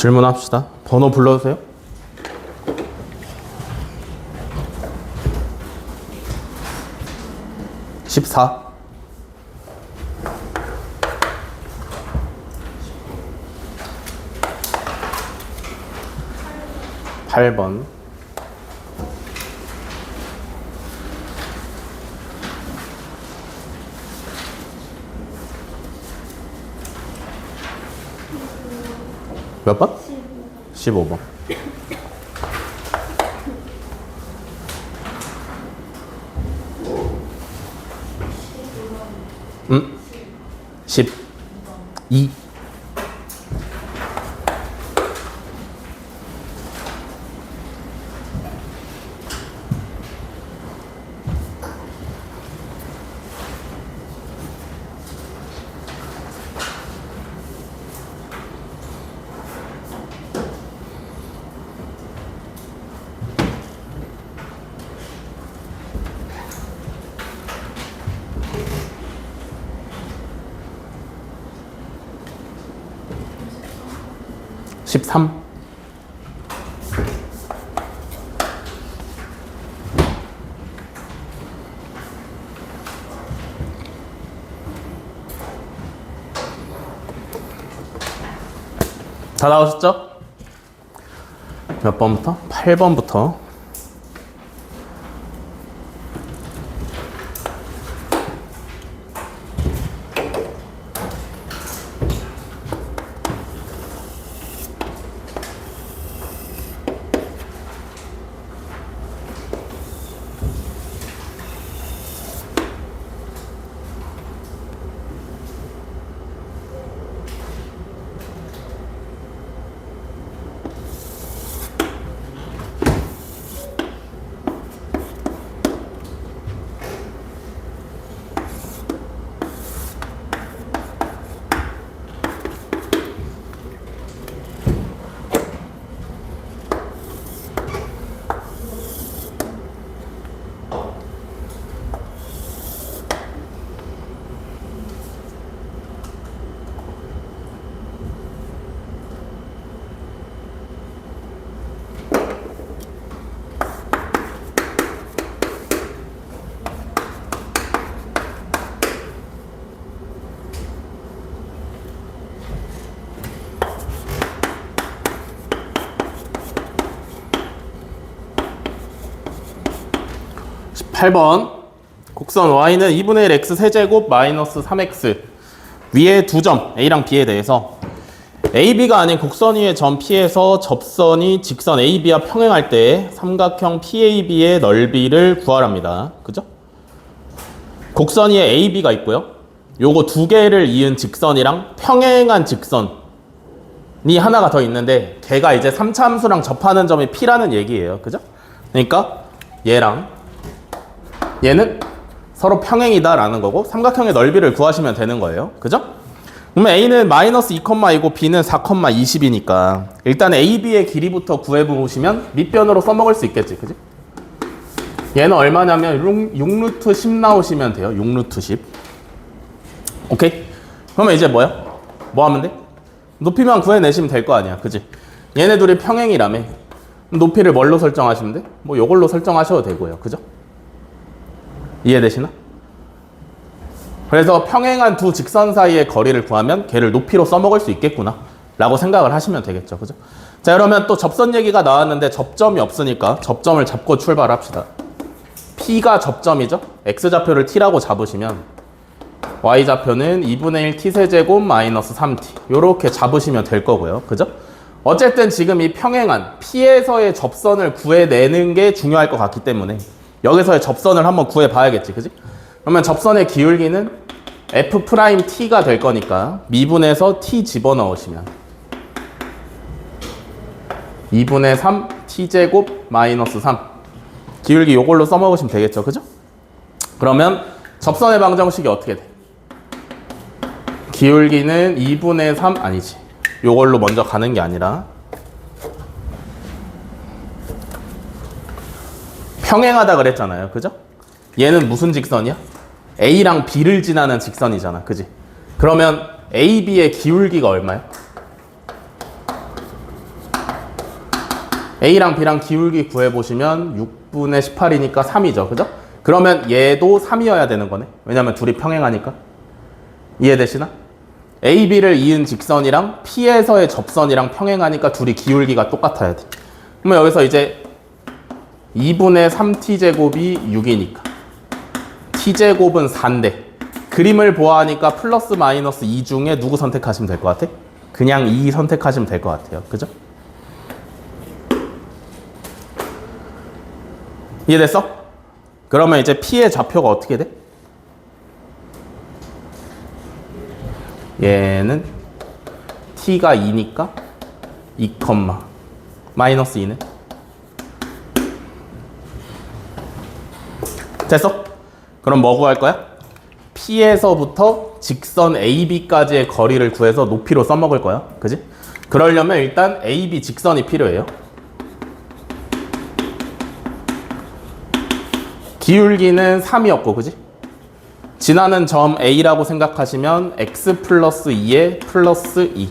질문합시다. 번호 불러주세요. 14. 8번. 몇 번? 15번. 응? 12. 13. 다 나오셨죠? 몇 번부터? 8번부터. 팔번 곡선 y는 2분의 1 x 세제곱 마이너스 3x 위에 두 점 a랑 b에 대해서 ab가 아닌 곡선 위의 점 p에서 접선이 직선 ab와 평행할 때 삼각형 PAB의 넓이를 구하랍니다. 그죠? 곡선 위에 ab가 있고요. 요거 두 개를 이은 직선이랑 평행한 직선이 하나가 더 있는데 걔가 이제 3차 함수랑 접하는 점이 p라는 얘기예요. 그죠? 그러니까 얘랑 얘는 서로 평행이다라는 거고 삼각형의 넓이를 구하시면 되는 거예요. 그죠? 그러면 A는 마이너스 2,2고 B는 4,20이니까 일단 AB의 길이부터 구해보시면 밑변으로 써먹을 수 있겠지. 그지? 얘는 얼마냐면 6루트 10 나오시면 돼요. 6루트 10. 오케이? 그러면 이제 뭐야? 뭐 하면 돼? 높이만 구해내시면 될 거 아니야. 그지? 얘네 둘이 평행이라며. 높이를 뭘로 설정하시면 돼? 뭐 요걸로 설정하셔도 되고요. 그죠? 이해되시나? 그래서 평행한 두 직선 사이의 거리를 구하면 걔를 높이로 써먹을 수 있겠구나 라고 생각을 하시면 되겠죠. 그죠? 자, 그러면 또 접선 얘기가 나왔는데 접점이 없으니까 접점을 잡고 출발합시다. P가 접점이죠? X좌표를 T라고 잡으시면 Y좌표는 2분의 1 T세제곱 마이너스 3T 요렇게 잡으시면 될 거고요. 그죠? 어쨌든 지금 이 평행한 P에서의 접선을 구해내는 게 중요할 것 같기 때문에 여기서의 접선을 한번 구해봐야겠지. 그지? 그러면 접선의 기울기는 F'T가 될 거니까 미분에서 T 집어넣으시면 2분의 3 T제곱 마이너스 3 기울기 요걸로 써먹으시면 되겠죠. 그죠? 그러면 접선의 방정식이 어떻게 돼? 기울기는 2분의 3 아니지. 요걸로 먼저 가는 게 아니라 평행하다 그랬잖아요. 그죠? 얘는 무슨 직선이야? A랑 B를 지나는 직선이잖아. 그지? 그러면 A, B의 기울기가 얼마야? A랑 B랑 기울기 구해보시면 6분의 18이니까 3이죠. 그죠? 그러면 얘도 3이어야 되는 거네. 왜냐면 둘이 평행하니까. 이해되시나? A, B를 이은 직선이랑 P에서의 접선이랑 평행하니까 둘이 기울기가 똑같아야 돼. 그러면 여기서 이제 2분의 3t제곱이 6이니까 t제곱은 4인데 그림을 보아하니까 플러스 마이너스 2 중에 누구 선택하시면 될 것 같아? 그냥 2 선택하시면 될 것 같아요. 그죠? 이해됐어? 그러면 이제 P의 좌표가 어떻게 돼? 얘는 T가 2니까 2, 마이너스 2네. 됐어? 그럼 뭐 구할 거야? P에서부터 직선 AB까지의 거리를 구해서 높이로 써먹을 거야. 그지? 그러려면 일단 AB 직선이 필요해요. 기울기는 3이었고, 그지? 지나는 점 A라고 생각하시면 X 플러스 2에 플러스 2.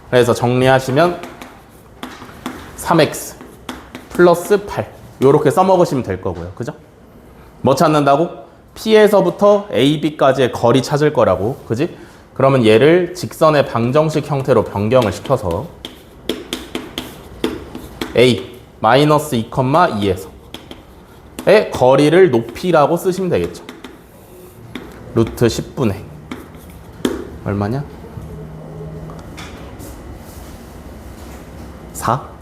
그래서 정리하시면 3X 플러스 8. 요렇게 써먹으시면 될 거고요. 그죠? 뭐 찾는다고? P에서부터 AB까지의 거리 찾을 거라고. 그지? 그러면 얘를 직선의 방정식 형태로 변경을 시켜서 A 마이너스 2,2에서 의 거리를 높이라고 쓰시면 되겠죠. 루트 10분의 얼마냐? 4?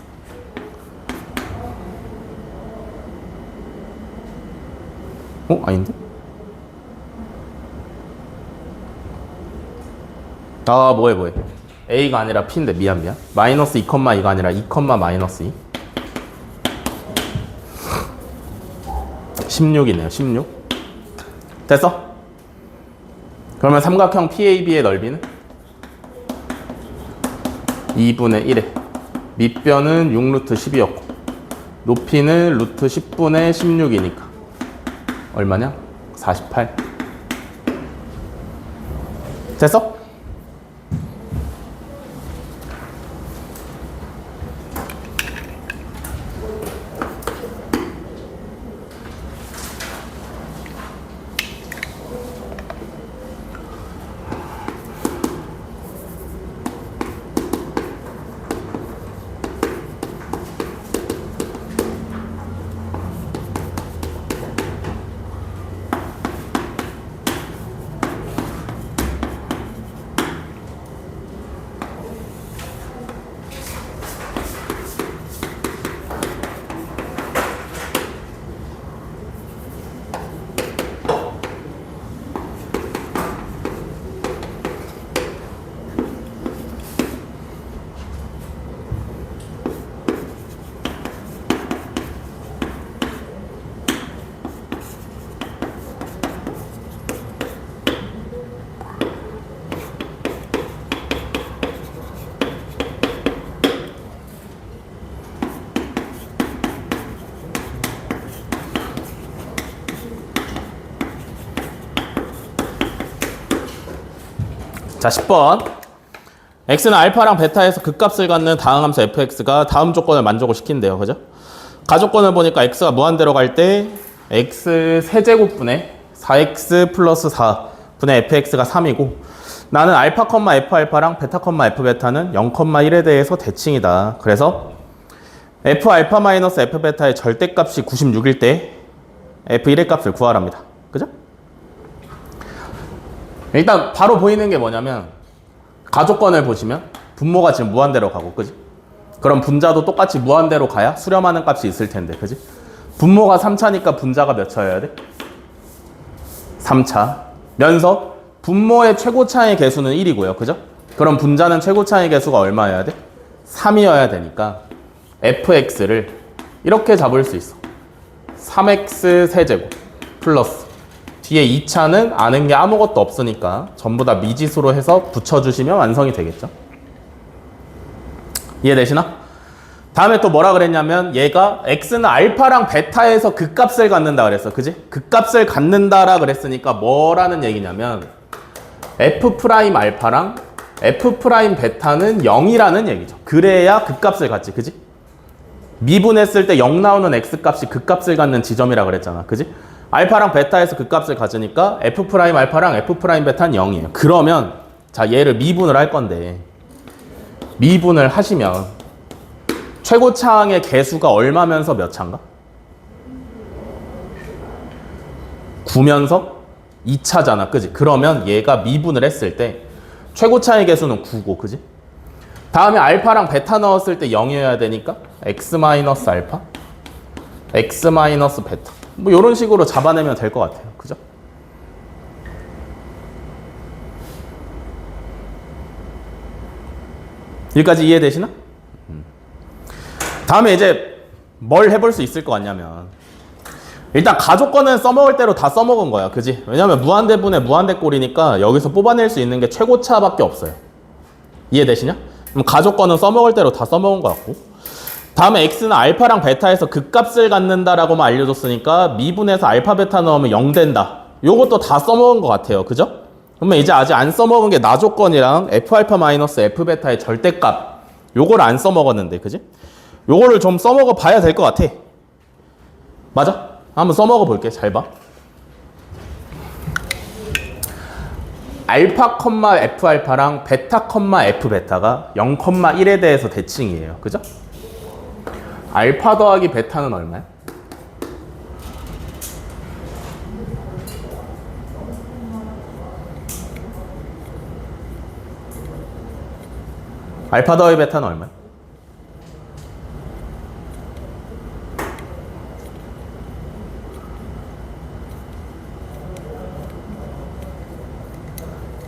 아닌데? 뭐해. A가 아니라 P인데 미안. 마이너스 2,2가 아니라 2, 마이너스 2. 16이네요. 16. 됐어? 그러면 삼각형 PAB의 넓이는 2분의 1에 밑변은 6루트 10이었고 높이는 루트 10분의 16이니까 얼마냐? 48. 됐어? 자, 10번. x는 알파랑 베타에서 극값을 갖는 다항함수 fx가 다음 조건을 만족을 시킨대요. 그죠? 가조건을 보니까 x가 무한대로 갈 때 x 세제곱분의 4x 플러스 4분의 fx가 3이고 나는 알파, f 알파랑 베타, f 베타는 0,1에 대해서 대칭이다. 그래서 f 알파 마이너스 f 베타의 절대값이 96일 때 f1의 값을 구하랍니다. 그죠? 일단 바로 보이는 게 뭐냐면 가조건을 보시면 분모가 지금 무한대로 가고, 그지? 그럼 분자도 똑같이 무한대로 가야 수렴하는 값이 있을 텐데, 그지? 분모가 3차니까 분자가 몇 차여야 돼? 3차. 면서 분모의 최고차의 개수는 1이고요. 그죠? 그럼 분자는 최고차의 개수가 얼마여야 돼? 3이어야 되니까 fx를 이렇게 잡을 수 있어. 3x 세제곱 플러스 뒤에 2차는 아는 게 아무것도 없으니까 전부 다 미지수로 해서 붙여주시면 완성이 되겠죠. 이해되시나? 다음에 또 뭐라 그랬냐면 얘가 x는 알파랑 베타에서 극값을 갖는다 그랬어. 그지? 극값을 갖는다라 그랬으니까 뭐라는 얘기냐면 f 프라임 알파랑 f 프라임 베타는 0이라는 얘기죠. 그래야 극값을 갖지. 그지? 미분했을 때 0 나오는 x값이 그 값을 갖는 지점이라 그랬잖아. 그지? 알파랑 베타에서 그 값을 가지니까 f 프라임 알파랑 f 프라임 베타는 0이에요. 그러면 자, 얘를 미분을 할 건데 미분을 하시면 최고차항의 개수가 얼마면서 몇 차인가? 9면서 2차잖아. 그지? 그러면 얘가 미분을 했을 때 최고차의 개수는 9고, 그지? 다음에 알파랑 베타 넣었을 때 0이어야 되니까 x 마이너스 알파, x 마이너스 베타. 뭐 이런 식으로 잡아내면 될 것 같아요. 그죠? 여기까지 이해되시나? 다음에 이제 뭘 해볼 수 있을 것 같냐면 일단 가족권은 써먹을 대로 다 써먹은 거야. 그지? 왜냐면 무한대분의 무한대꼴이니까 여기서 뽑아낼 수 있는 게 최고차밖에 없어요. 이해되시냐? 그럼 가족권은 써먹을 대로 다 써먹은 것 같고 다음에 x는 알파랑 베타에서 그 값을 갖는다라고만 알려줬으니까 미분해서 알파 베타 넣으면 0 된다. 요것도 다 써먹은 것 같아요. 그죠? 그러면 이제 아직 안 써먹은 게 나조건이랑 f알파 마이너스 f베타의 절대값 요걸 안 써먹었는데 그지? 요거를 좀 써먹어 봐야 될 것 같아. 맞아? 한번 써먹어 볼게. 잘 봐. 알파, f알파랑 베타, f베타가 0,1에 대해서 대칭이에요. 그죠? 알파 더하기 베타는 얼마야? 알파 더하기 베타는 얼마야?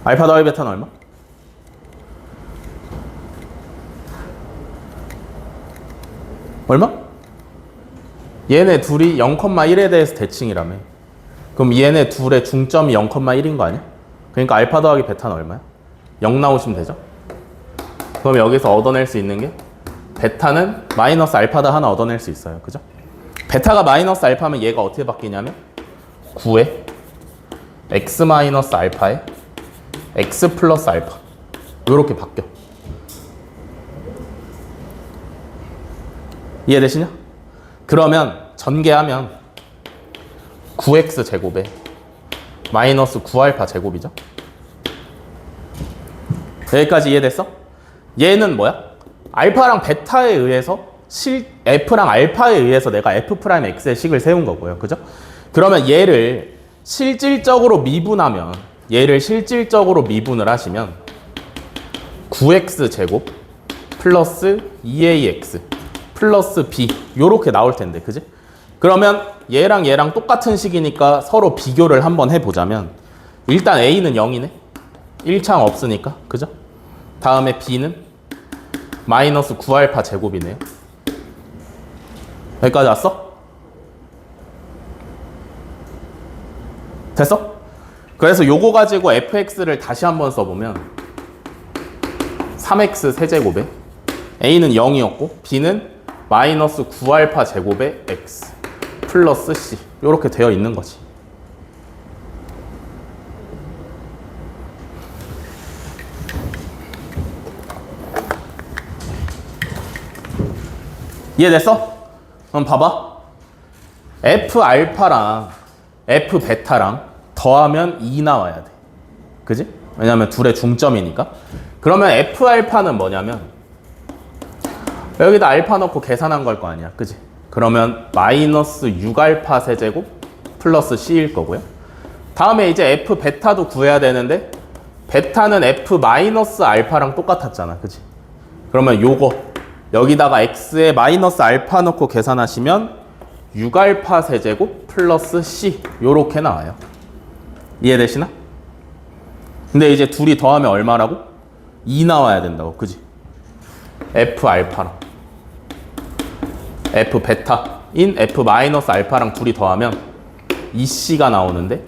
알파 더하기 베타는 얼마? 얼마? 얘네 둘이 0,1에 대해서 대칭이라며. 그럼 얘네 둘의 중점이 0,1인 거 아니야? 그러니까 알파 더하기 베타는 얼마야? 0 나오시면 되죠? 그럼 여기서 얻어낼 수 있는 게 베타는 마이너스 알파다 하나 얻어낼 수 있어요. 그죠? 베타가 마이너스 알파면 얘가 어떻게 바뀌냐면 9에 x 마이너스 알파에 x 플러스 알파 요렇게 바뀌어. 이해되시냐? 그러면 전개하면 9x 제곱에 마이너스 9알파 제곱이죠. 여기까지 이해됐어? 얘는 뭐야? 알파랑 베타에 의해서 f랑 알파에 의해서 내가 f 프라임 x의 식을 세운 거고요. 그죠? 그러면 얘를 실질적으로 미분하면 얘를 실질적으로 미분을 하시면 9x 제곱 플러스 2ax 플러스 b 요렇게 나올 텐데 그지? 그러면 얘랑 얘랑 똑같은 식이니까 서로 비교를 한번 해보자면 일단 a는 0이네 1창 없으니까 그죠? 다음에 b는 마이너스 9알파 제곱이네요. 여기까지 왔어? 됐어? 그래서 요거 가지고 fx를 다시 한번 써보면 3x 세제곱에 a는 0이었고 b는 마이너스 9알파 제곱에 x 플러스 c 요렇게 되어 있는 거지. 이해됐어? 그럼 봐봐. f 알파랑 f 베타랑 더하면 2 나와야 돼. 그지? 왜냐면 둘의 중점이니까. 그러면 f 알파는 뭐냐면 여기다 알파 넣고 계산한 걸 거 아니야. 그지? 그러면 마이너스 6알파 세제곱 플러스 c일 거고요. 다음에 이제 f 베타도 구해야 되는데 베타는 f 마이너스 알파랑 똑같았잖아. 그지? 그러면 요거 여기다가 x에 마이너스 알파 넣고 계산하시면 6알파 세제곱 플러스 c 요렇게 나와요. 이해되시나? 근데 이제 둘이 더하면 얼마라고? 2 나와야 된다고. 그지? f 알파랑 f 베타인 f 마이너스 알파랑 둘이 더하면 2c가 나오는데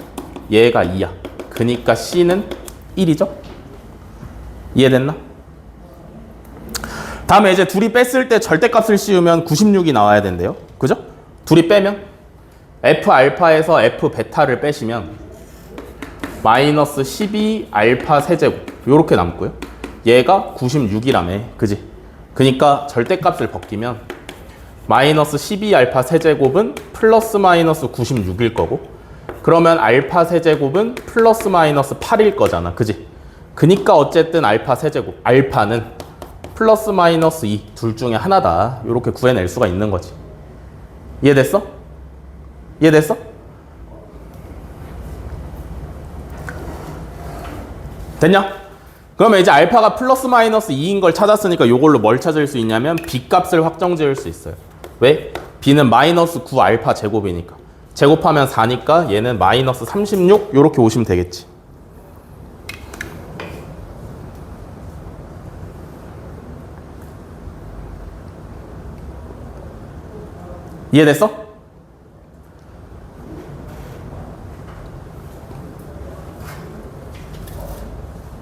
얘가 2야. 그니까 c는 1이죠? 이해됐나? 다음에 이제 둘이 뺐을 때 절대값을 씌우면 96이 나와야 된대요. 그죠? 둘이 빼면 f 알파에서 f 베타를 빼시면 마이너스 12 알파 세제곱 요렇게 남고요. 얘가 96이라며. 그지? 그니까 절대값을 벗기면 마이너스 12알파 세제곱은 플러스 마이너스 96일 거고, 그러면 알파 세제곱은 플러스 마이너스 8일 거잖아. 그지? 그니까 어쨌든 알파 세제곱, 알파는 플러스 마이너스 2 둘 중에 하나다. 이렇게 구해낼 수가 있는 거지. 이해됐어? 이해됐어? 됐냐? 그러면 이제 알파가 플러스 마이너스 2인 걸 찾았으니까 이걸로 뭘 찾을 수 있냐면 B값을 확정 지을 수 있어요. 왜? B는 마이너스 9 알파 제곱이니까. 제곱하면 4니까 얘는 마이너스 36 이렇게 오시면 되겠지. 이해됐어?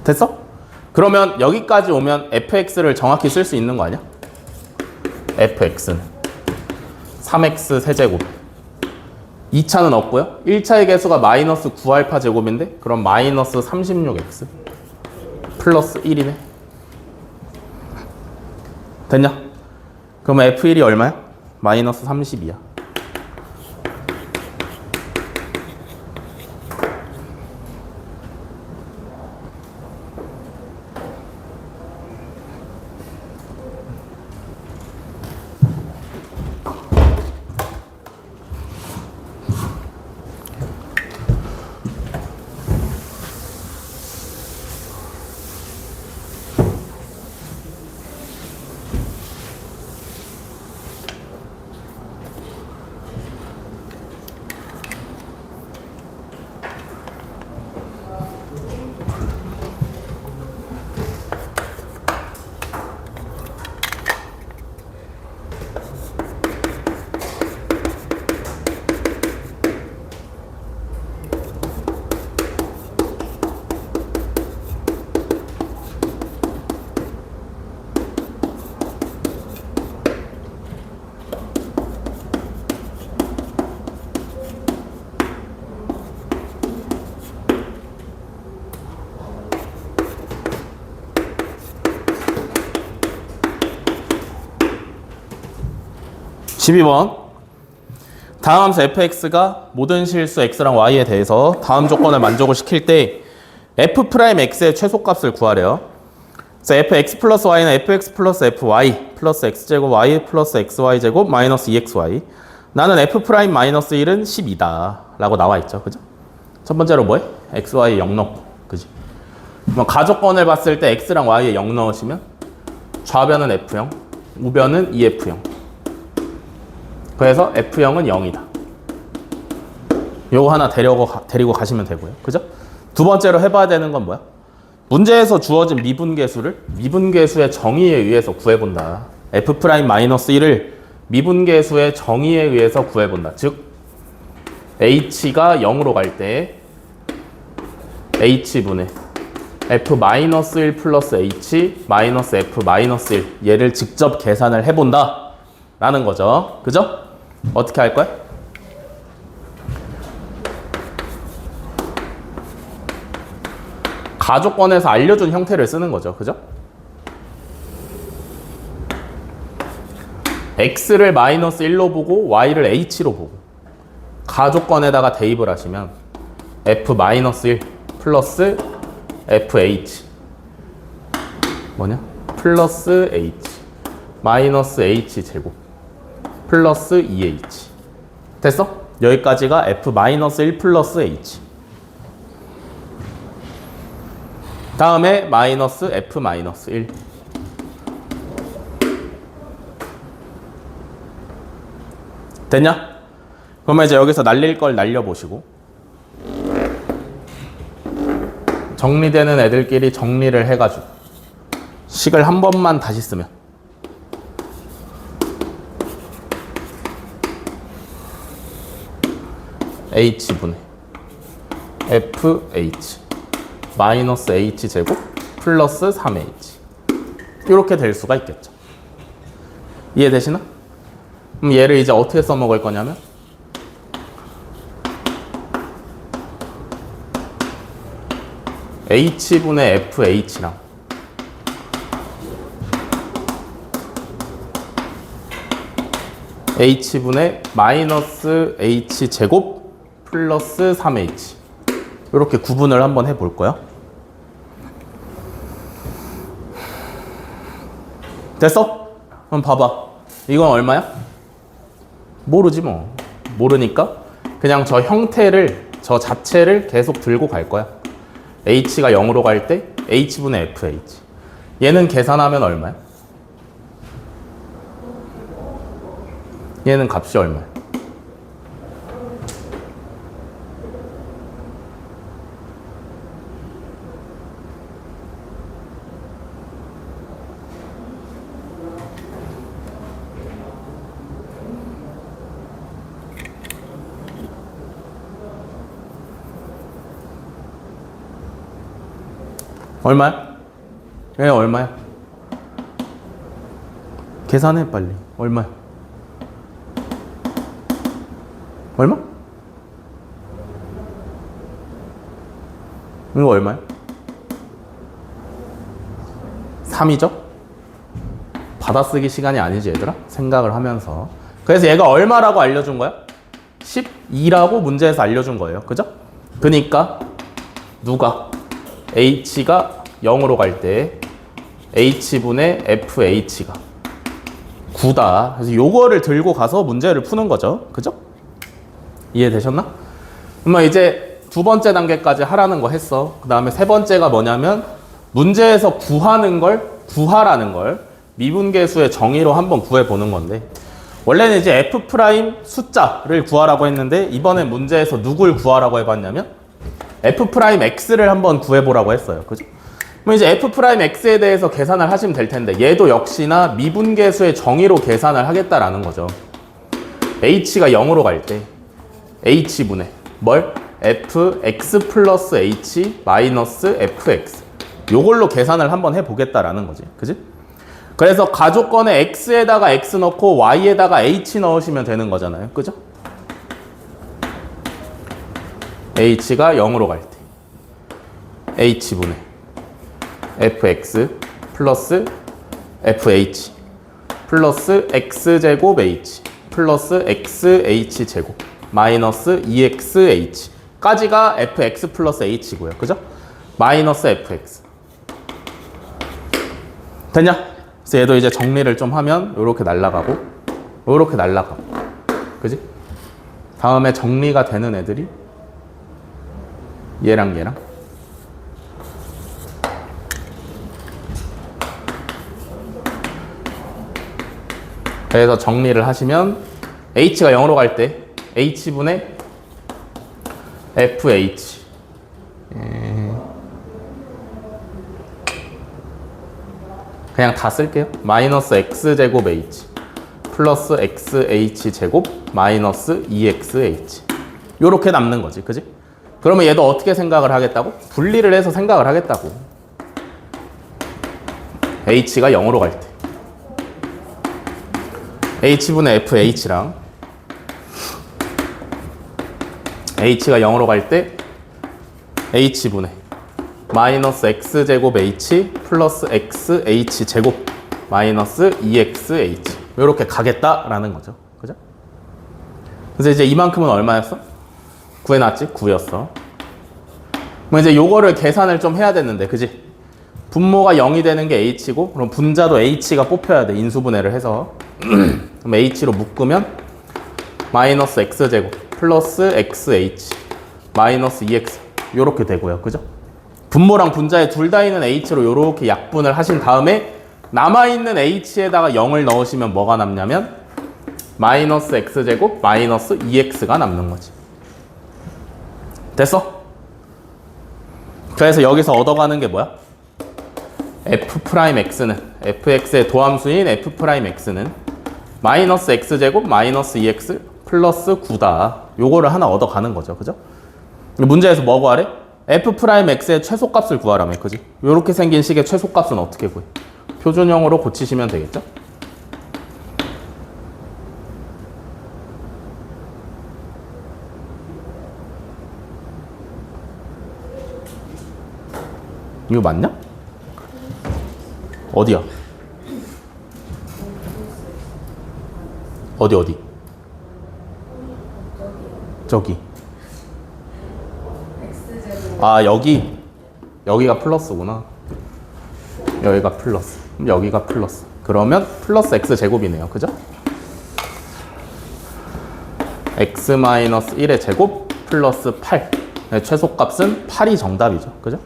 됐어? 그러면 여기까지 오면 fx를 정확히 쓸 수 있는 거 아니야? fx는 3x 세제곱. 2차는 없고요. 1차의 개수가 마이너스 9알파 제곱인데 그럼 마이너스 36x 플러스 1이네. 됐냐? 그러면 f1이 얼마야? 마이너스 30이야. (12번) 다음 함수 fx가 모든 실수 x랑 y에 대해서 다음 조건을 만족을 시킬 때 f'x의 최소값을 구하래요. 그래서 fx 플러스 y는 fx 플러스 fy 플러스 x제곱 y 플러스 xy제곱 마이너스 2xy. 나는 f' 마이너스 1은 12다 라고 나와 있죠. 그죠? 첫 번째로 뭐해? xy 0 넣고. 그지? 그럼 가조건을 봤을 때 x랑 y에 0 넣으시면 좌변은 f0, 우변은 2f0. 그래서 F0은 0이다. 요거 하나 데리고 가시면 되고요. 그죠? 두 번째로 해봐야 되는 건 뭐야? 문제에서 주어진 미분계수를 미분계수의 정의에 의해서 구해본다. F'-1을 미분계수의 정의에 의해서 구해본다. 즉, H가 0으로 갈 때 H분의 F-1 플러스 H 마이너스 F-1 얘를 직접 계산을 해본다. 라는 거죠. 그죠? 어떻게 할 거야? 가조건에서 알려준 형태를 쓰는 거죠. 그죠? x를 마이너스 1로 보고 y를 h로 보고 가조건에다가 대입을 하시면 f-1 플러스 fh 뭐냐? 플러스 h 마이너스 h 제곱 플러스 2h. 됐어? 여기까지가 f-1 플러스 h. 다음에 마이너스 f-1. 됐냐? 그러면 이제 여기서 날릴 걸 날려보시고 정리되는 애들끼리 정리를 해가지고 식을 한 번만 다시 쓰면 h분의 fh 마이너스 h 제곱 플러스 3h 이렇게 될 수가 있겠죠. 이해되시나? 그럼 얘를 이제 어떻게 써먹을 거냐면 h분의 fh랑 h분의 마이너스 h 제곱 플러스 3h. 이렇게 구분을 한번 해볼 거야. 됐어? 그럼 봐봐. 이건 얼마야? 모르지 뭐. 모르니까 그냥 저 형태를, 저 자체를 계속 들고 갈 거야. h가 0으로 갈 때 h분의 fh. 얘는 계산하면 얼마야? 얘는 값이 얼마야? 얼마야? 얘 얼마야? 계산해 빨리. 얼마야? 얼마? 이거 얼마야? 3이죠? 받아쓰기 시간이 아니지 얘들아? 생각을 하면서. 그래서 얘가 얼마라고 알려준 거야? 12라고 문제에서 알려준 거예요. 그죠? 그니까 누가? h가 0으로 갈 때 h분의 fh가 9다. 그래서 요거를 들고 가서 문제를 푸는 거죠. 그죠? 이해되셨나? 그러면 이제 두 번째 단계까지 하라는 거 했어. 그 다음에 세 번째가 뭐냐면 문제에서 구하는 걸, 구하라는 걸 미분계수의 정의로 한번 구해보는 건데, 원래는 이제 f' 숫자를 구하라고 했는데 이번에 문제에서 누굴 구하라고 해봤냐면 f'x를 한번 구해보라고 했어요. 그죠? 그럼 이제 f'x에 대해서 계산을 하시면 될 텐데, 얘도 역시나 미분계수의 정의로 계산을 하겠다라는 거죠. h가 0으로 갈 때 h분의 뭘? fx 플러스 h 마이너스 fx. 요걸로 계산을 한번 해보겠다라는 거지. 그지? 그래서 가족권에 x에다가 x 넣고 y에다가 h 넣으시면 되는 거잖아요. 그죠? h가 0으로 갈 때 h분의 fx 플러스 fh 플러스 x제곱 h 플러스 xh제곱 마이너스 2xh 까지가 fx 플러스 h고요. 그죠? 마이너스 fx. 됐냐? 그래서 얘도 이제 정리를 좀 하면 요렇게 날아가고 요렇게 날아가고. 그지? 다음에 정리가 되는 애들이 얘랑 얘랑. 그래서 정리를 하시면 h가 0으로 갈 때 h분의 fh 그냥 다 쓸게요. 마이너스 x제곱 h 플러스 xh제곱 마이너스 2xh 요렇게 남는 거지. 그지? 그러면 얘도 어떻게 생각을 하겠다고? 분리를 해서 생각을 하겠다고. h가 0으로 갈 때 h분의 fh랑 h가 0으로 갈 때 h분의 마이너스 x제곱 h 플러스 xh제곱 마이너스 2xh 이렇게 가겠다라는 거죠. 그죠? 그래서 이제 이만큼은 얼마였어? 구해놨지? 9였어. 그럼 이제 요거를 계산을 좀 해야 되는데, 그지? 분모가 0이 되는 게 h고, 그럼 분자도 h가 뽑혀야 돼. 인수분해를 해서. 그럼 h로 묶으면 마이너스 x제곱 플러스 xh 마이너스 2x 요렇게 되고요. 그죠? 분모랑 분자에 둘 다 있는 h로 요렇게 약분을 하신 다음에 남아있는 h에다가 0을 넣으시면 뭐가 남냐면 마이너스 x제곱 마이너스 2x가 남는 거지. 됐어? 그래서 여기서 얻어가는 게 뭐야? f'x는 fx의 도함수인 f'x는 마이너스 x제곱 마이너스 2x 플러스 9다. 요거를 하나 얻어가는 거죠. 그죠? 문제에서 뭐 구하래? f'x의 최소값을 구하라며. 그지? 요렇게 생긴 식의 최소값은 어떻게 구해? 표준형으로 고치시면 되겠죠? 이거 맞냐? 어디야? 어디? 저기. 아, 여기가 플러스구나. 여기가 플러스. 그럼 여기가 플러스. 그러면 플러스 x제곱이네요. 그죠? x-1의 제곱 플러스 8. 네, 최소값은 8이 정답이죠. 그죠?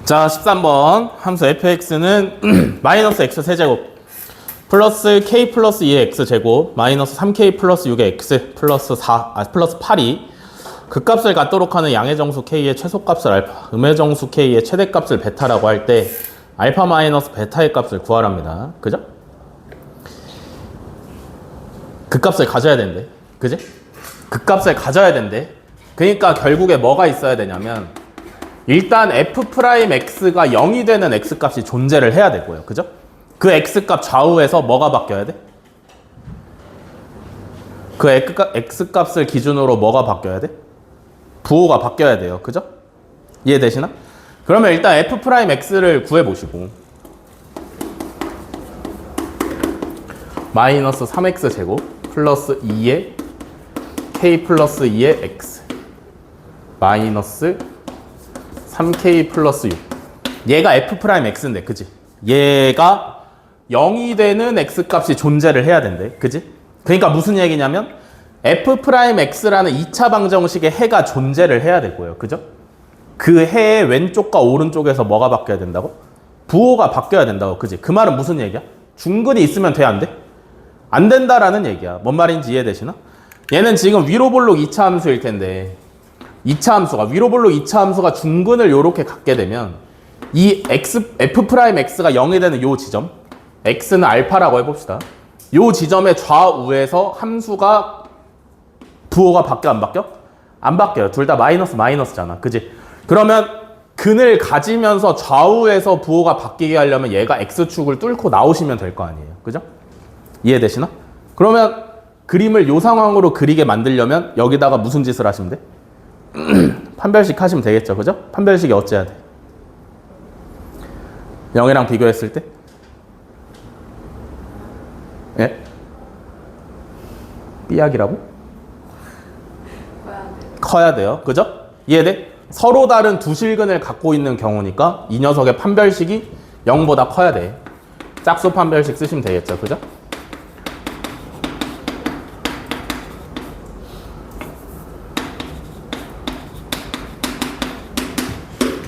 자, 13번 함수 fx는 마이너스 x 세제곱 플러스 k 플러스 2의 x제곱 마이너스 3k 플러스 6의 x 플러스 8이 극값을 갖도록 하는 양의 정수 k의 최소값을 알파, 음의 정수 k의 최대값을 베타라고 할 때 알파 마이너스 베타의 값을 구하랍니다. 그죠? 극값을 가져야 된대. 그지? 극값을 가져야 된대. 그러니까 결국에 뭐가 있어야 되냐면 일단 f'x가 0이 되는 x값이 존재를 해야 되고요. 그죠? 그 x값 좌우에서 뭐가 바뀌어야 돼? 그 x값을 기준으로 뭐가 바뀌어야 돼? 부호가 바뀌어야 돼요. 그죠? 이해되시나? 그러면 일단 f'x를 구해보시고 마이너스 3x제곱 플러스 2의 k 플러스 2의 x 마이너스 3k 플러스 6 얘가 f'x인데 그지? 얘가 0이 되는 x값이 존재를 해야 된대. 그지? 그러니까 무슨 얘기냐면 f'x라는 2차 방정식의 해가 존재를 해야 되고요. 그죠? 그 해의 왼쪽과 오른쪽에서 뭐가 바뀌어야 된다고? 부호가 바뀌어야 된다고. 그지? 그 말은 무슨 얘기야? 중근이 있으면 돼? 안 돼? 안 된다라는 얘기야. 뭔 말인지 이해되시나? 얘는 지금 위로 볼록 2차 함수일 텐데 2차 함수가 위로 볼록 2차 함수가 중근을 이렇게 갖게 되면 이 f'x가 0이 되는 요 지점 x는 알파라고 해봅시다. 요 지점의 좌우에서 함수가 부호가 바뀌어 안 바뀌어? 안 바뀌어요. 둘 다 마이너스잖아. 그지? 그러면 근을 가지면서 좌우에서 부호가 바뀌게 하려면 얘가 x축을 뚫고 나오시면 될 거 아니에요. 그죠? 이해되시나? 그러면 그림을 요 상황으로 그리게 만들려면 여기다가 무슨 짓을 하시면 돼? 판별식 하시면 되겠죠. 그죠? 판별식이 어째야 돼? 0이랑 비교했을 때? 예? 삐약이라고? 커야 돼요. 그죠? 이해돼? 서로 다른 두 실근을 갖고 있는 경우니까 이 녀석의 판별식이 0보다 커야 돼. 짝수 판별식 쓰시면 되겠죠. 그죠?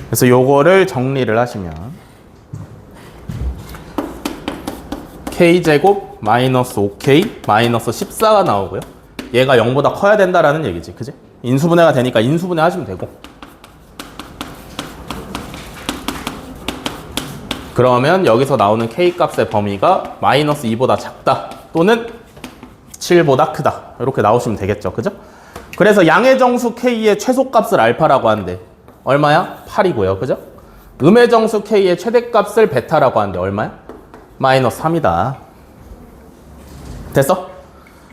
그래서 요거를 정리를 하시면 k제곱 마이너스 5k 마이너스 14가 나오고요. 얘가 0보다 커야 된다라는 얘기지. 그지? 인수분해가 되니까 인수분해 하시면 되고 그러면 여기서 나오는 k값의 범위가 마이너스 2보다 작다 또는 7보다 크다 이렇게 나오시면 되겠죠. 그죠? 그래서 양의 정수 k의 최소값을 알파라고 하는데 얼마야? 8이고요. 그죠? 음의 정수 k의 최대값을 베타라고 하는데 얼마야? 마이너스 3이다. 됐어?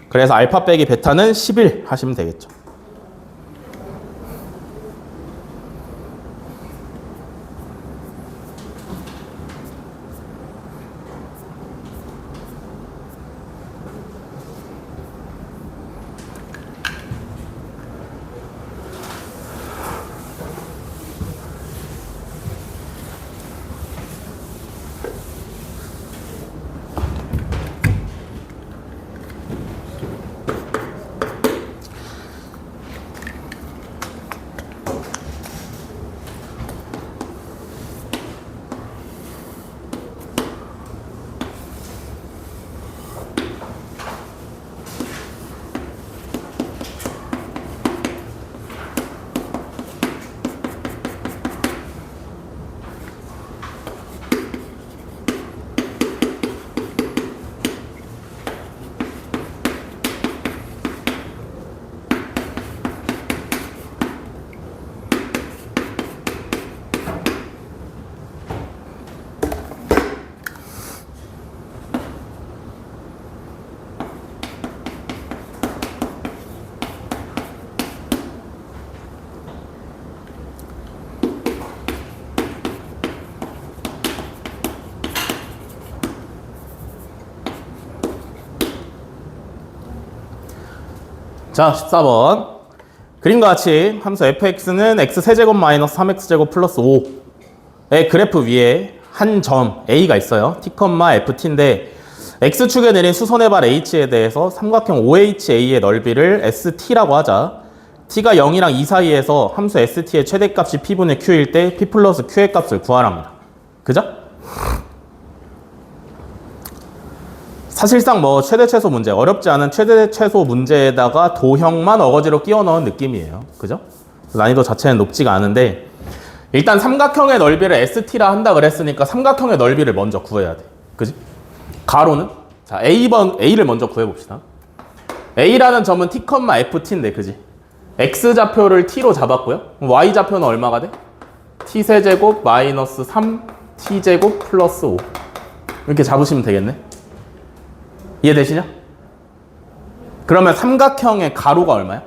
그래서 알파 빼기 베타는 11 하시면 되겠죠. 자, 14번. 그림과 같이 함수 fx는 x세제곱 마이너스 3x제곱 플러스 5의 그래프 위에 한 점 a가 있어요. t, ft인데 x축에 내린 수선의 발 h에 대해서 삼각형 OHA의 넓이를 st라고 하자. t가 0이랑 2 사이에서 함수 st의 최대값이 p분의 q일 때 p 플러스 q의 값을 구하랍니다. 그죠? 사실상 뭐 최대 최소 문제, 어렵지 않은 최대 최소 문제에다가 도형만 어거지로 끼워 넣은 느낌이에요. 그죠? 난이도 자체는 높지가 않은데 일단 삼각형의 넓이를 st라 한다 그랬으니까 삼각형의 넓이를 먼저 구해야 돼. 그지? 가로는? 자, A를 먼저 구해봅시다. A라는 점은 t, ft인데, 그지? x좌표를 t로 잡았고요. y좌표는 얼마가 돼? t세제곱 마이너스 3t제곱 플러스 5. 이렇게 잡으시면 되겠네. 이해되시냐? 그러면 삼각형의 가로가 얼마야?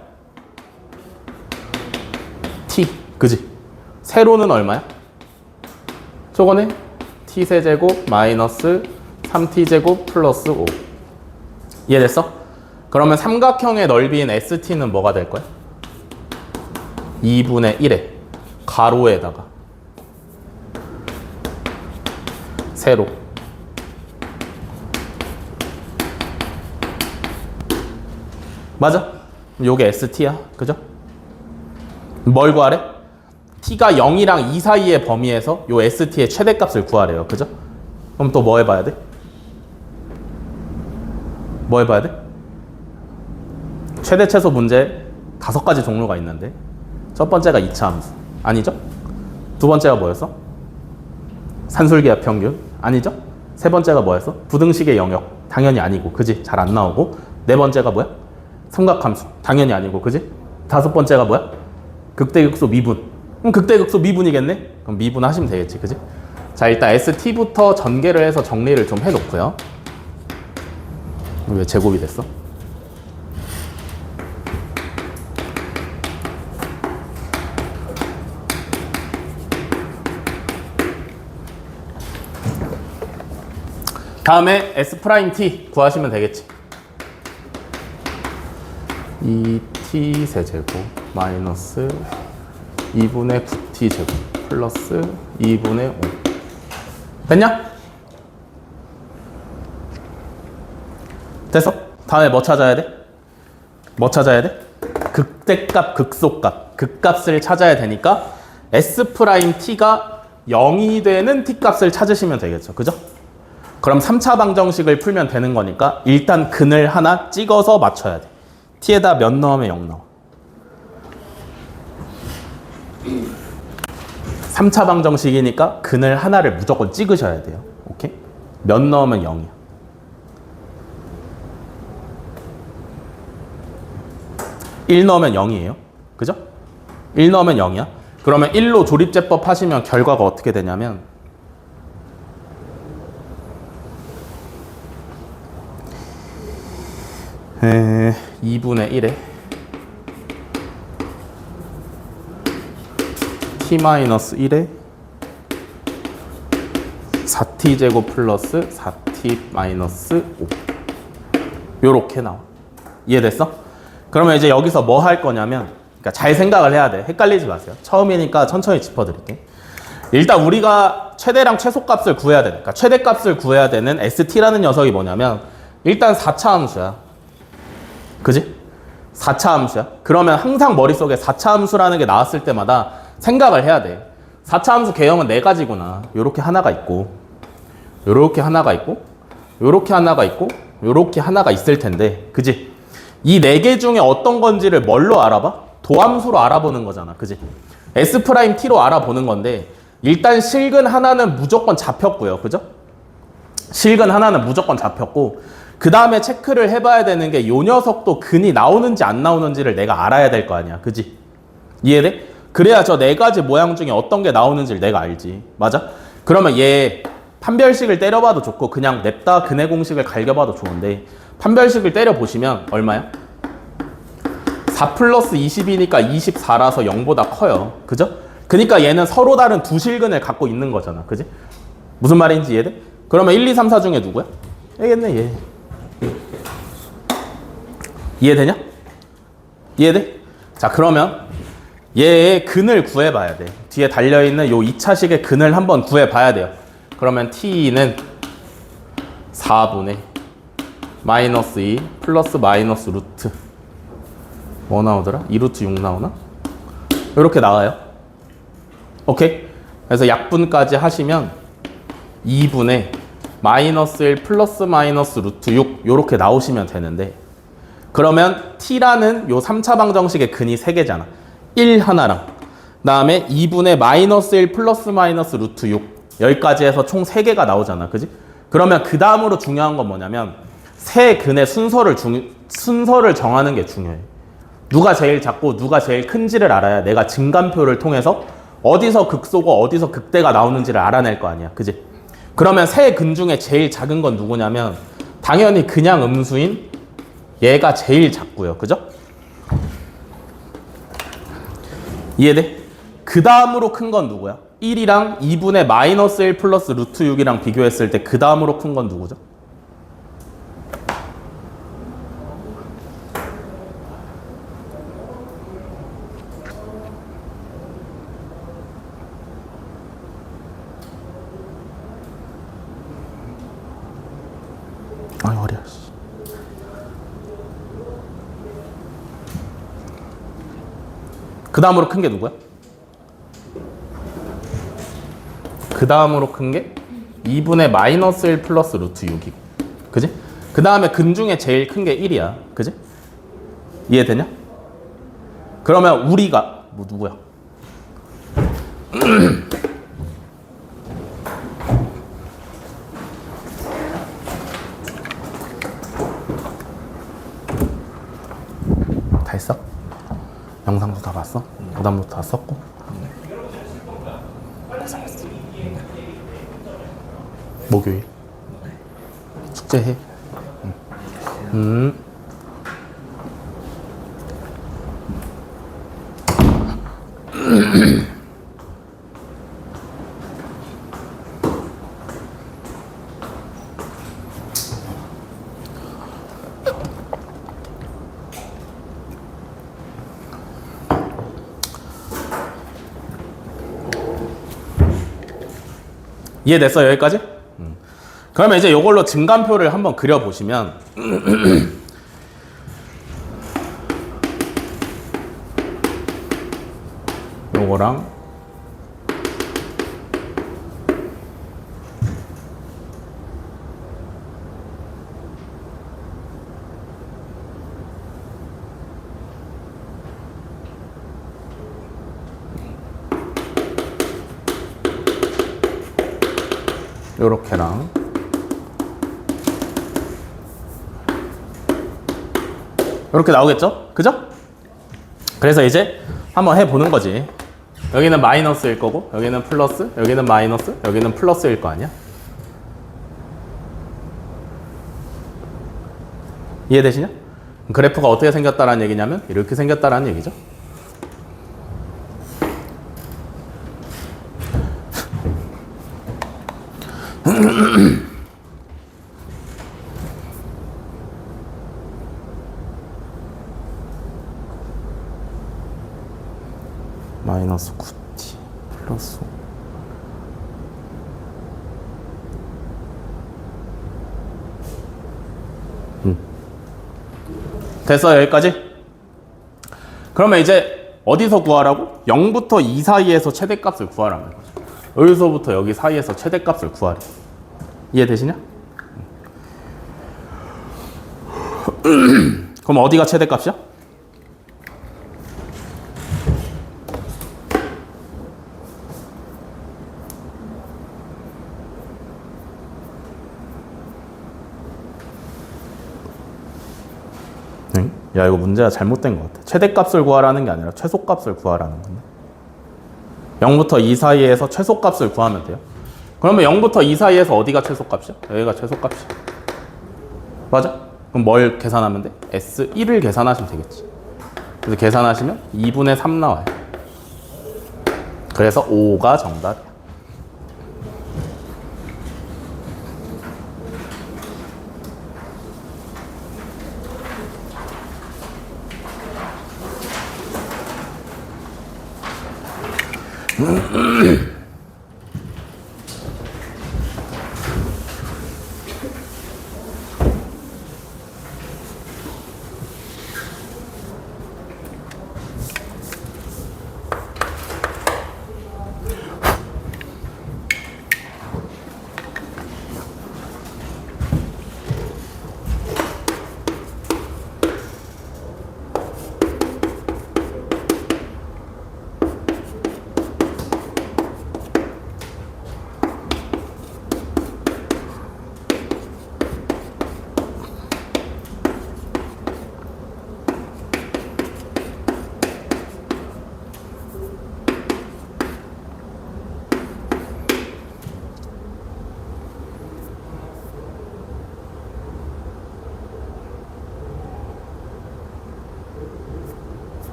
t, 그지? 세로는 얼마야? 저거네? t세제곱 마이너스 3t제곱 플러스 5. 이해됐어? 그러면 삼각형의 넓이인 st는 뭐가 될 거야? 2분의 1에 가로에다가 세로. 맞아? 요게 st야. 그죠? 뭘 구하래? t가 0이랑 2 사이의 범위에서 요 st의 최대값을 구하래요. 그죠? 그럼 또 뭐 해봐야 돼? 뭐 해봐야 돼? 최대 최소 문제 5가지 종류가 있는데 첫 번째가 2차 함수. 아니죠? 두 번째가 뭐였어? 산술기압 평균. 아니죠? 세 번째가 뭐였어? 부등식의 영역. 당연히 아니고. 그지? 잘 안 나오고. 네 번째가 뭐야? 삼각함수. 당연히 아니고. 그지? 다섯 번째가 뭐야? 극대극소 미분. 그럼 극대극소 미분이겠네? 그럼 미분 하시면 되겠지. 그지? 자, 일단 ST부터 전개를 해서 정리를 좀 해놓고요. 왜 제곱이 됐어? 다음에 S'T 구하시면 되겠지. 2t 세제곱 마이너스 2분의 9t 제곱 플러스 2분의 5. 됐냐? 됐어? 다음에 뭐 찾아야 돼? 뭐 찾아야 돼? 극대값, 극소값. 극값을 찾아야 되니까 S'T가 0이 되는 T값을 찾으시면 되겠죠. 그죠? 그럼 3차 방정식을 풀면 되는 거니까 일단 근을 하나 찍어서 맞춰야 돼. T에다 몇 넣으면 0 나와. 3차 방정식이니까 근을 하나를 무조건 찍으셔야 돼요. 오케이? 몇 넣으면 0이야. 1 넣으면 0이에요. 그죠? 1 넣으면 0이야. 그러면 1로 조립제법 하시면 결과가 어떻게 되냐면 2분의 1에 t-1에 4t제곱 플러스 4t-5 요렇게 나와. 이해됐어? 그러면 이제 여기서 뭐 할 거냐면 그러니까 잘 생각을 해야 돼. 헷갈리지 마세요. 처음이니까 천천히 짚어드릴게. 일단 우리가 최대랑 최소값을 구해야 되니까 최대값을 구해야 되는 ST라는 녀석이 뭐냐면 일단 4차 함수야. 그지? 4차 함수야. 그러면 항상 머릿속에 4차 함수라는 게 나왔을 때마다 생각을 해야 돼. 4차 함수 개형은 4가지구나. 요렇게 하나가 있고 요렇게 하나가 있고 요렇게 하나가 있고 요렇게 하나가 있을 텐데 그지? 이 4개 중에 어떤 건지를 뭘로 알아봐? 도함수로 알아보는 거잖아. 그지? S'T로 알아보는 건데 일단 실근 하나는 무조건 잡혔고요. 그죠? 실근 하나는 무조건 잡혔고 그 다음에 체크를 해봐야 되는 게 요 녀석도 근이 나오는지 안 나오는지를 내가 알아야 될 거 아니야. 그지? 이해돼? 그래야 저 4가지 모양 중에 어떤 게 나오는지를 내가 알지. 맞아? 그러면 얘 판별식을 때려봐도 좋고 그냥 냅다 근의 공식을 갈겨봐도 좋은데 판별식을 때려보시면 얼마야? 4 플러스 20이니까 24라서 0보다 커요. 그죠? 그러니까 얘는 서로 다른 두 실근을 갖고 있는 거잖아. 그지? 무슨 말인지 이해돼? 그러면 1, 2, 3, 4 중에 누구야? 얘겠네 얘. 이해되냐? 이해돼? 자, 그러면 얘의 근을 구해봐야 돼. 뒤에 달려있는 요 2차식의 근을 한번 구해봐야 돼요. 그러면 t는 4분의 마이너스 2 플러스 마이너스 루트 뭐 나오더라? 2루트 6 나오나? 이렇게 나와요. 오케이? 그래서 약분까지 하시면 2분의 마이너스 1 플러스 마이너스 루트 6 이렇게 나오시면 되는데, 그러면 t라는 요 3차 방정식의 근이 3개잖아. 1 하나랑 그 다음에 2분의 마이너스 1 플러스 마이너스 루트 6 여기까지 해서 총 3개가 나오잖아. 그지? 그러면 그 다음으로 중요한 건 뭐냐면 세 근의 순서를 정하는 게 중요해. 누가 제일 작고 누가 제일 큰지를 알아야 내가 증간표를 통해서 어디서 극소고 어디서 극대가 나오는지를 알아낼 거 아니야. 그지? 그러면 세 근 중에 제일 작은 건 누구냐면 당연히 그냥 음수인 얘가 제일 작고요. 그죠? 이해돼? 그 다음으로 큰 건 누구야? 1이랑 2분의 마이너스 1 플러스 루트 6이랑 비교했을 때 그 다음으로 큰 건 누구죠? 아유, 허리야. 그 다음으로 큰 게 누구야? 그 다음으로 큰 게 2분의 마이너스 1 플러스 루트 6이고. 그지? 그 다음에 근 중에 제일 큰 게 1이야. 그지? 이해되냐? 그러면 우리가 뭐 누구야? 다 했어? 영상도 다 봤어? 부담도 다 썼고? 고생했어. 목요일 숙제해. 이해됐어? 여기까지? 그러면 이제 이걸로 증간표를 한번 그려보시면 요거랑 요렇게랑 요렇게 나오겠죠? 그죠? 그래서 이제 한번 해보는 거지. 여기는 마이너스일 거고 여기는 플러스, 여기는 마이너스, 여기는 플러스일 거 아니야? 이해되시냐? 그래프가 어떻게 생겼다라는 얘기냐면 이렇게 생겼다라는 얘기죠. 마이너스 9t 플러스 5. 됐어? 여기까지? 그러면 이제 어디서 구하라고? 0부터 2 사이에서 최대값을 구하라는 거죠. 여기서부터 여기 사이에서 최대값을 구하래. 이해되시냐? 그럼 어디가 최대값이야? 야, 이거 문제가 잘못된 것 같아. 최대값을 구하라는 게 아니라 최소값을 구하라는 건데. 0부터 2 사이에서 최소값을 구하면 돼요. 그러면 0부터 2 사이에서 어디가 최소값이야? 여기가 최소값이야. 맞아? 그럼 뭘 계산하면 돼? S1을 계산하시면 되겠지. 그래서 계산하시면 2분의 3 나와요. 그래서 5가 정답이야.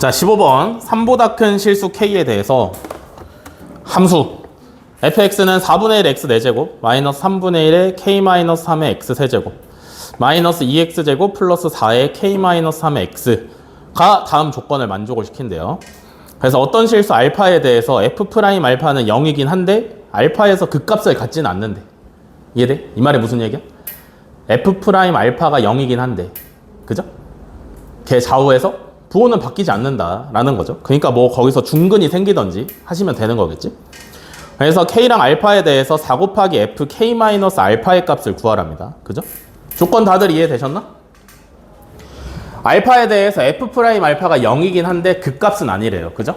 자, 15번 3보다 큰 실수 K에 대해서 함수 fx는 4분의 1 x 4제곱 마이너스 3분의 1의 k-3의 x 세제곱 마이너스 2x제곱 플러스 4의 k-3의 x가 다음 조건을 만족을 시킨대요. 그래서 어떤 실수 알파에 대해서 f' 알파는 0이긴 한데 알파에서 그 값을 갖지는 않는데. 이해돼? 이 말이 무슨 얘기야? f' 알파가 0이긴 한데, 그죠? 걔 좌우에서 부호는 바뀌지 않는다라는 거죠. 그러니까 뭐 거기서 중근이 생기던지 하시면 되는 거겠지. 그래서 K랑 알파에 대해서 4 곱하기 F K-알파의 값을 구하랍니다. 그죠? 조건 다들 이해되셨나? 알파에 대해서 F' 알파가 0이긴 한데 그 값은 아니래요. 그죠?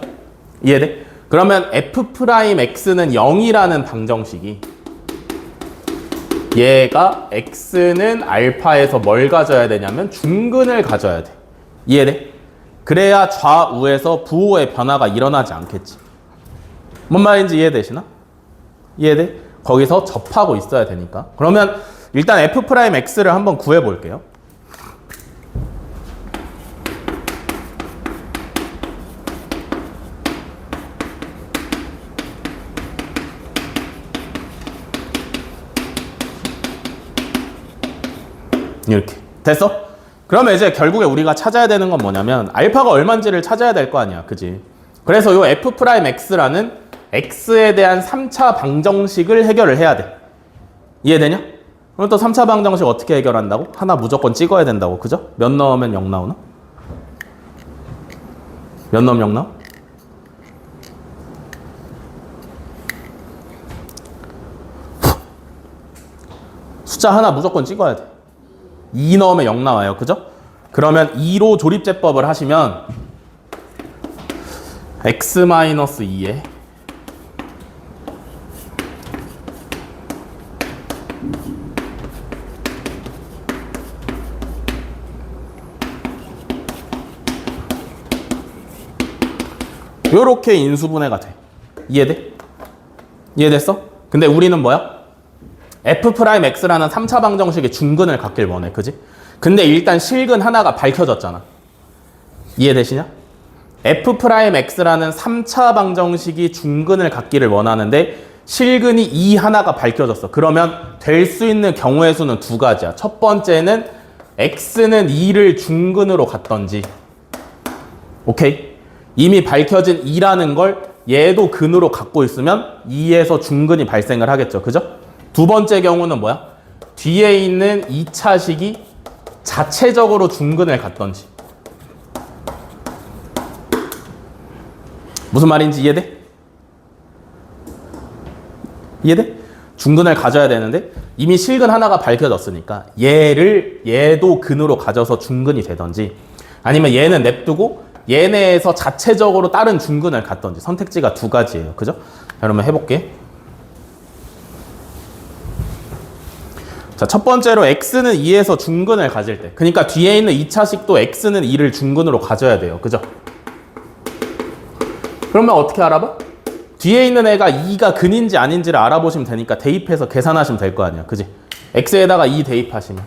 이해돼? 그러면 F'X는 0이라는 방정식이 얘가 X는 알파에서 뭘 가져야 되냐면 중근을 가져야 돼. 이해돼? 그래야 좌우에서 부호의 변화가 일어나지 않겠지. 뭔 말인지 이해되시나? 이해돼? 거기서 접하고 있어야 되니까. 그러면 일단 F'X를 한번 구해 볼게요. 이렇게. 됐어? 그러면 이제 결국에 우리가 찾아야 되는 건 뭐냐면 알파가 얼마인지를 찾아야 될 거 아니야. 그지? 그래서 요 F'X라는 X에 대한 3차 방정식을 해결을 해야 돼. 이해되냐? 그럼 또 3차 방정식 어떻게 해결한다고? 하나 무조건 찍어야 된다고. 그죠? 몇 넣으면 0 나오나? 몇 넣으면 0 나와? 숫자 하나 무조건 찍어야 돼. 2 넣으면 0 나와요. 그죠? 그러면 2로 조립제법을 하시면 x-2에 요렇게 인수분해가 돼. 이해돼? 이해됐어? 근데 우리는 뭐야? F'X라는 3차 방정식의 중근을 갖길 원해. 그지? 근데 일단 실근 하나가 밝혀졌잖아. 이해되시냐? F'X라는 3차 방정식이 중근을 갖기를 원하는데 실근이 2 하나가 밝혀졌어. 그러면 될 수 있는 경우의 수는 두 가지야. 첫 번째는 X는 2를 중근으로 갖던지. 오케이? 이미 밝혀진 2라는 걸 얘도 근으로 갖고 있으면 2에서 중근이 발생을 하겠죠. 그죠? 두 번째 경우는 뭐야? 뒤에 있는 2차식이 자체적으로 중근을 갖던지. 무슨 말인지 이해돼? 이해돼? 중근을 가져야 되는데 이미 실근 하나가 밝혀졌으니까 얘도 근으로 가져서 중근이 되던지 아니면 얘는 냅두고 얘네에서 자체적으로 다른 중근을 갖던지 선택지가 두 가지예요. 그죠? 자, 그러면 해볼게. 자, 첫 번째로 x는 2에서 중근을 가질 때. 그러니까 뒤에 있는 2차식도 x는 2를 중근으로 가져야 돼요. 그죠? 그러면 어떻게 알아봐? 뒤에 있는 애가 2가 근인지 아닌지를 알아보시면 되니까 대입해서 계산하시면 될 거 아니야. 그지? x에다가 2 대입하시면.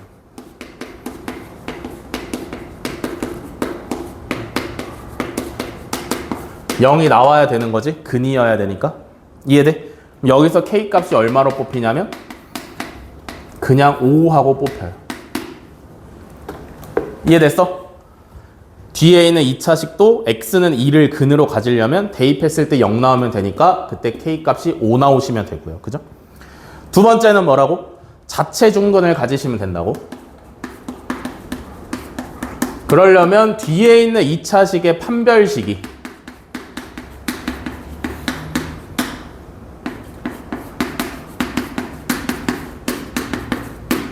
(0이) 나와야 되는 거지. 근이어야 되니까. 이해돼? 여기서 k 값이 얼마로 뽑히냐면 그냥 5하고 뽑혀요. 이해됐어? 뒤에 있는 2차식도 x는 2를 근으로 가지려면 대입했을 때 0 나오면 되니까 그때 k 값이 5 나오시면 되고요. 그죠? 두 번째는 뭐라고? 자체 중근을 가지시면 된다고. 그러려면 뒤에 있는 2차식의 판별식이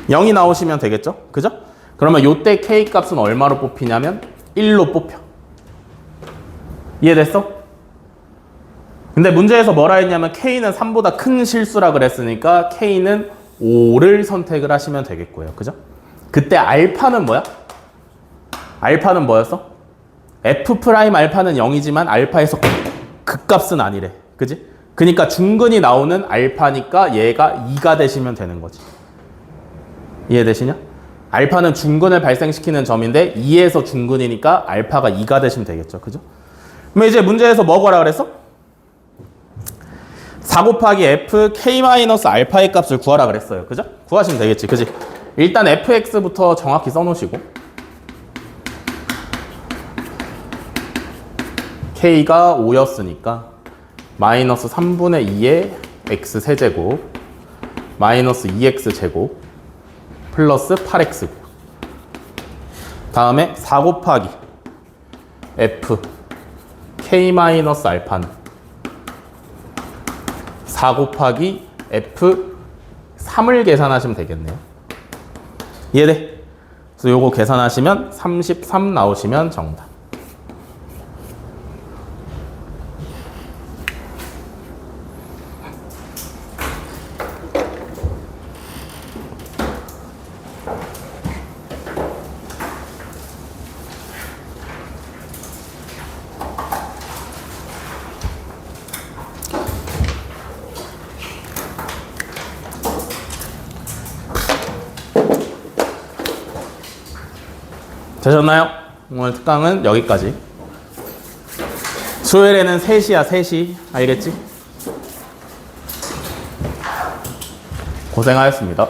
0이 나오시면 되겠죠? 그죠? 그러면 요때 k 값은 얼마로 뽑히냐면 1로 뽑혀. 이해됐어? 근데 문제에서 뭐라 했냐면 k는 3보다 큰 실수라 그랬으니까 k는 5를 선택을 하시면 되겠고요. 그죠? 그때 알파는 뭐야? 알파는 뭐였어? f 프라임 알파는 0이지만 알파에서 극값은 아니래. 그지? 그러니까 중근이 나오는 알파니까 얘가 2가 되시면 되는 거지. 이해되시냐? 알파는 중근을 발생시키는 점인데 2에서 중근이니까 알파가 2가 되시면 되겠죠. 그죠? 그럼 이제 문제에서 뭐 구하라 그랬어? 4 곱하기 f k-알파의 값을 구하라 그랬어요. 그죠? 구하시면 되겠지. 그지? 일단 fx부터 정확히 써놓으시고 k가 5였으니까 마이너스 3분의 2의 x 세제곱 마이너스 2x 제곱 플러스 8x고요. 다음에 4 곱하기 f k-알파는 4 곱하기 f 3을 계산하시면 되겠네요. 이해돼? 그래서 요거 계산하시면 33 나오시면 정답. 되셨나요? 오늘 특강은 여기까지. 수요일에는 3시야, 3시. 알겠지? 고생하셨습니다.